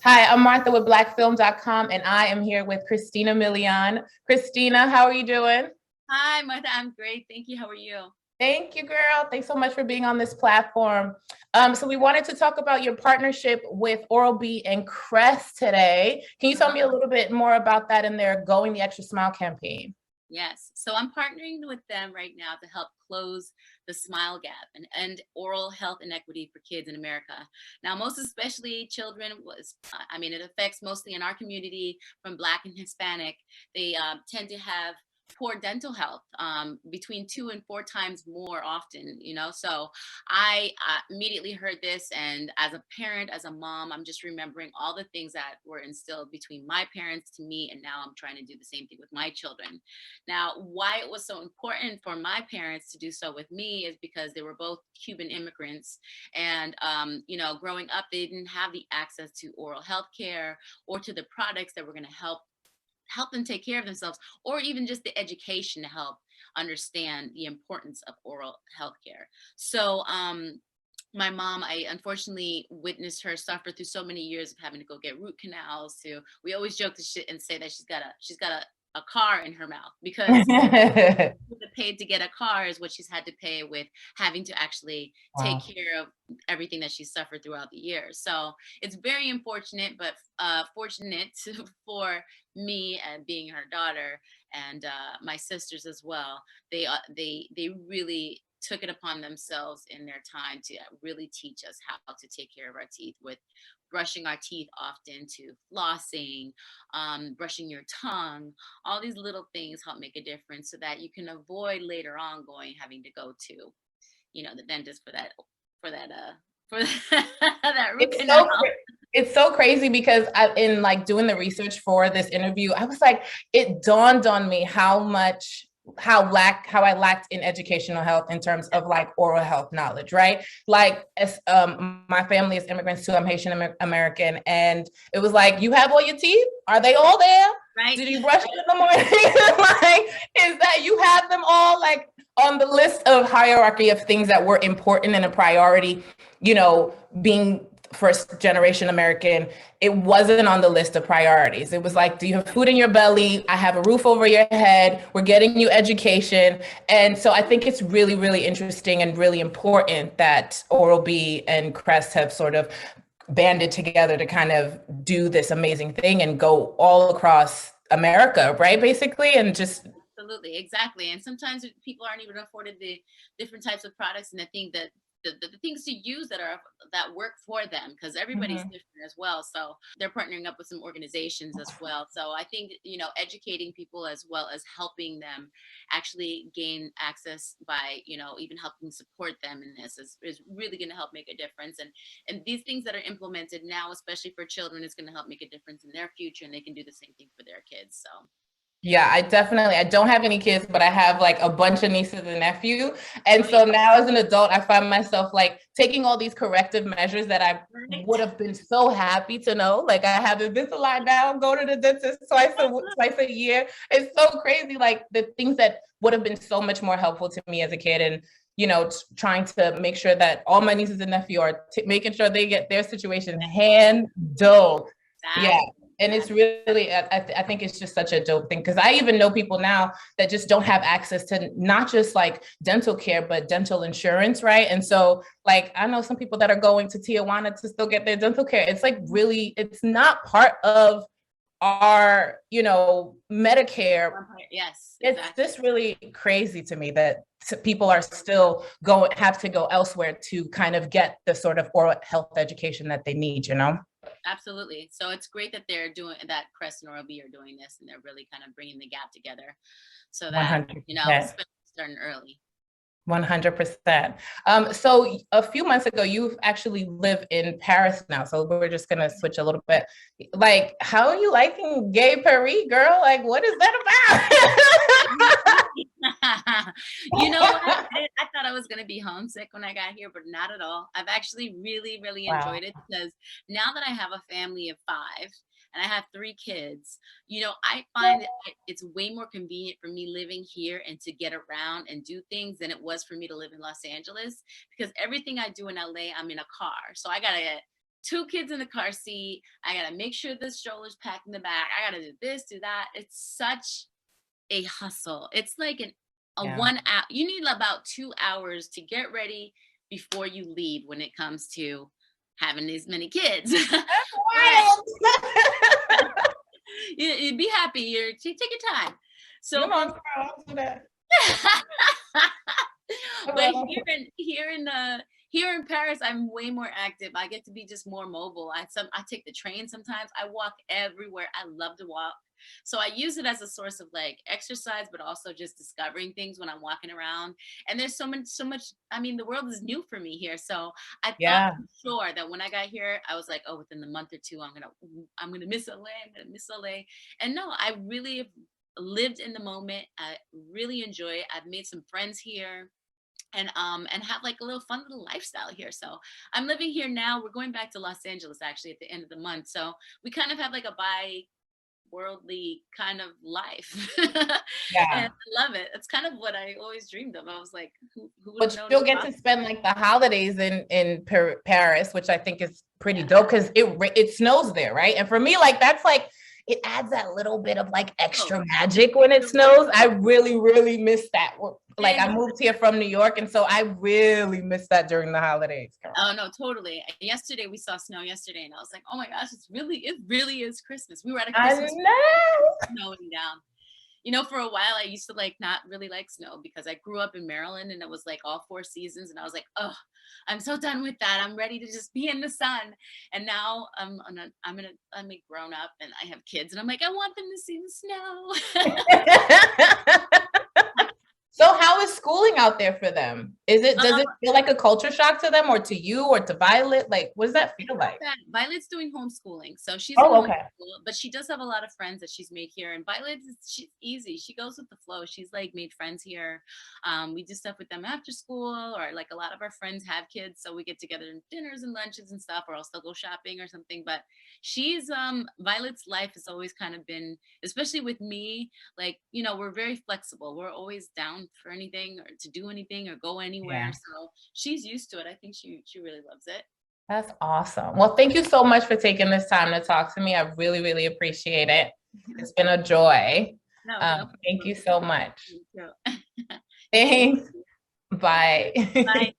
Hi, I'm Martha with blackfilm.com, and I am here with Christina Milian. Christina, how are you doing? Hi, Martha. I'm great. Thank you. How are you? Thank you, girl. Thanks so much for being on this platform. So we wanted to talk about your partnership with Oral-B and Crest today. Can you tell me a Uh-huh. little bit more about that and their Going the Extra Smile campaign? Yes. So I'm partnering with them right now to help close the smile gap and end oral health inequity for kids in America. Now, most especially children it affects mostly in our community from Black and Hispanic. They tend to have poor dental health between 2 and 4 times more often, So I immediately heard this. And as a parent, as a mom, I'm just remembering all the things that were instilled between my parents to me. And now I'm trying to do the same thing with my children. Now, why it was so important for my parents to do so with me is because they were both Cuban immigrants. And, growing up, they didn't have the access to oral health care or to the products that were going to help them take care of themselves, or even just the education to help understand the importance of oral health care. So, my mom, I unfortunately witnessed her suffer through so many years of having to go get root canals. To we always joke and say that she's got a car in her mouth because the paid to get a car is what she's had to pay with having to actually take Wow. care of everything that she's suffered throughout the years. So it's very unfortunate, but fortunate for me and being her daughter and my sisters as well. They really took it upon themselves in their time to really teach us how to take care of our teeth, with brushing our teeth often to flossing, brushing your tongue. All these little things help make a difference so that you can avoid later on having to go to, the dentist for that root It's canal. it's so crazy because in like doing the research for this interview, I was like, it dawned on me how I lacked in educational health in terms of like oral health knowledge, right? Like, as my family is immigrants too. I'm Haitian American, and it was like, you have all your teeth? Are they all there? Right. Did you brush it in the morning? Like, is that you have them all like on the list of hierarchy of things that were important and a priority, being first generation American, it wasn't on the list of priorities. It was like, do you have food in your belly? I have a roof over your head. We're getting you education. And so I think it's really, really interesting and really important that Oral-B and Crest have sort of banded together to kind of do this amazing thing and go all across America, right? Basically, and just Absolutely, exactly. And sometimes people aren't even afforded the different types of products and the thing that the things to use that work for them, because everybody's Mhm. different as well. So they're partnering up with some organizations as well. So I think, educating people as well as helping them actually gain access by, even helping support them in this is really going to help make a difference. And these things that are implemented now, especially for children, is going to help make a difference in their future, and they can do the same thing for their kids. So Yeah, I don't have any kids, but I have like a bunch of nieces and nephews. And oh yeah. so now as an adult, I find myself like taking all these corrective measures that I Right. would have been so happy to know. Like, I have Invisalign now, go to the dentist twice a year. It's so crazy. Like, the things that would have been so much more helpful to me as a kid, and trying to make sure that all my nieces and nephew are making sure they get their situation handled. Yeah, Exactly. and it's really I think it's just such a dope thing, because I even know people now that just don't have access to not just like dental care but dental insurance, right? And so like, I know some people that are going to Tijuana to still get their dental care. It's like, really, it's not part of our Medicare. Yes, It's exactly. just really crazy to me that people are still have to go elsewhere to kind of get the sort of oral health education that they need. Absolutely. So it's great that they're doing that. Crest and Oral-B are doing this, and they're really kind of bringing the gap together so that, 100%. especially starting early. 100%. So a few months ago, you actually live in Paris now. So we're just gonna switch a little bit. Like, how are you liking Gay Paris, girl? Like, what is that You know what? about? I thought I was going to be homesick when I got here, but not at all. I've actually really, really Wow. enjoyed it because now that I have a family of 5 and I have 3 kids, I find that it's way more convenient for me living here and to get around and do things than it was for me to live in Los Angeles, because everything I do in LA, I'm in a car. So I got to 2 kids in the car seat. I gotta make sure the stroller's packed in the back. I gotta do this, do that. It's such a hustle. It's like a Yeah. 1 hour. You need about 2 hours to get ready before you leave when it comes to having as many kids. Wild. You'd be happy. Take your time. So, Come on, girl, I'll do that. but here in Paris, I'm way more active. I get to be just more mobile. I take the train sometimes. I walk everywhere. I love to walk. So I use it as a source of like exercise, but also just discovering things when I'm walking around. And there's so much. I mean, the world is new for me here. So I thought for sure that when I got here, I was like, oh, within the month or two, I'm gonna miss LA. I'm gonna miss LA. And no, I really have lived in the moment. I really enjoy it. I've made some friends here and have like a fun little lifestyle here. So I'm living here now. We're going back to Los Angeles actually at the end of the month. So we kind of have like a worldly kind of life. Yeah. And I love it. It's kind of what I always dreamed of. I was like, who would But have known? you'll get to spend like the holidays in Paris, which I think is pretty dope because it snows there, right? And for me, like that's like it adds that little bit of like extra magic when it snows. I really, really miss that. Like I moved here from New York, and so I really miss that during the holidays. Oh no, totally. Yesterday we saw snow yesterday, and I was like, oh my gosh, it really is Christmas. We were at a Christmas snowing down. You know, for a while I used to like not really like snow because I grew up in Maryland and it was like all 4 seasons, and I was like, oh, I'm so done with that. I'm ready to just be in the sun. And now I'm a grown up and I have kids, and I'm like, I want them to see the snow. So how is schooling out there for them? Does it feel like a culture shock to them, or to you, or to Violet? Like, what does that feel like? Violet's doing homeschooling, so she's okay. But she does have a lot of friends that she's made here. And she's easy. She goes with the flow. She's like made friends here. We do stuff with them after school, or like a lot of our friends have kids, so we get together in dinners and lunches and stuff, or else they'll go shopping or something. But she's Violet's life has always kind of been, especially with me, like, you know, we're very flexible. We're always down for anything or to do anything or go anywhere. Yeah. So she's used to it. I think she really loves it. That's awesome. Well, thank you so much for taking this time to talk to me. I really, really appreciate it. It's been a joy. No thank you so much. Thank you. Thanks. Bye. Bye.